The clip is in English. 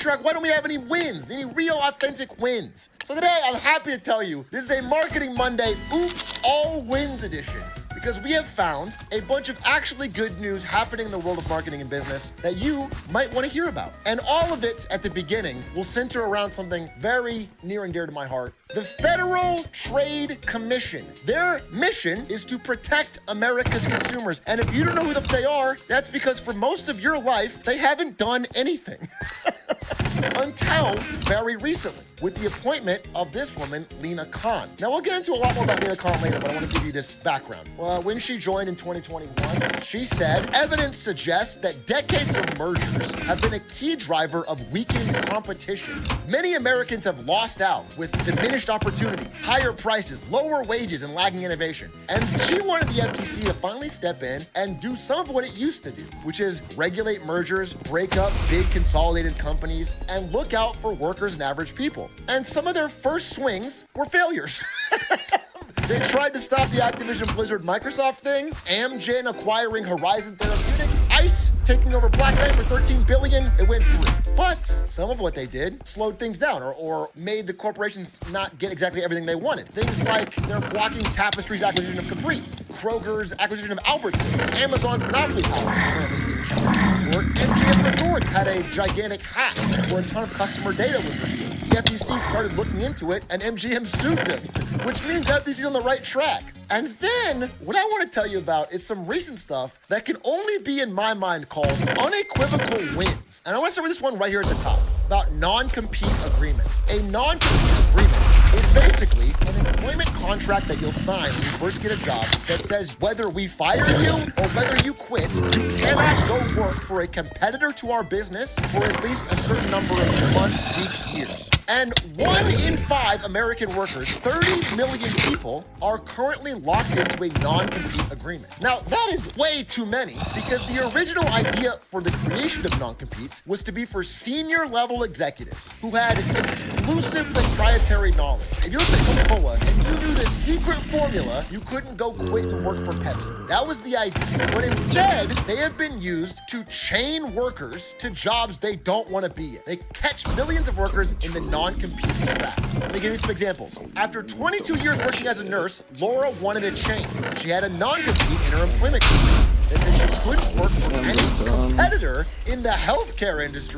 contract, why don't we have any wins? Any real authentic wins? So today, I'm happy to tell you, this is a Marketing Monday Oops All Wins edition. Because we have found a bunch of actually good news happening in the world of marketing and business that you might want to hear about. And all of it at the beginning will center around something very near and dear to my heart. The Federal Trade Commission. Their mission is to protect America's consumers. And if you don't know who they are, that's because for most of your life, they haven't done anything. Until very recently, with the appointment of this woman, Lina Khan. Now, we'll get into a lot more about Lina Khan later, but I want to give you this background. When she joined in 2021, she said, evidence suggests that decades of mergers have been a key driver of weakened competition. Many Americans have lost out with diminished opportunity, higher prices, lower wages, and lagging innovation. And she wanted the FTC to finally step in and do some of what it used to do, which is regulate mergers, break up big consolidated companies, and look out for workers and average people. And some of their first swings were failures. They tried to stop the Activision Blizzard Microsoft thing, Amgen acquiring Horizon Therapeutics, ICE taking over Black Knight for $13 billion. It went through. But some of what they did slowed things down or made the corporations not get exactly everything they wanted. Things like they're blocking Tapestry's acquisition of Capri, Kroger's acquisition of Albertsons, Amazon's monopoly power, or MGM Resorts had a gigantic hack where a ton of customer data was revealed. The FTC started looking into it, and MGM sued them, which means FTC's on the right track. And then, what I want to tell you about is some recent stuff that can only be, in my mind, called unequivocal wins. And I want to start with this one right here at the top, about non-compete agreements. A non-compete agreement is basically an employment contract that you'll sign when you first get a job that says whether we fire you or whether you quit, you cannot go work for a competitor to our business for at least a certain number of months, weeks, years. And 1 in 5 American workers, 30 million people, are currently locked into a non-compete agreement. Now, that is way too many because the original idea for the creation of non-competes was to be for senior level executives who had exclusive proprietary knowledge. If you look at Coca-Cola and you knew the secret formula, you couldn't go quit and work for Pepsi. That was the idea. But instead, they have been used to chain workers to jobs they don't want to be in. They catch millions of workers in the non-compete trap. Let me give you some examples. After 22 years working as a nurse, Laura wanted a change. She had a non-compete in her employment contract that said she couldn't work for any competitor in the healthcare industry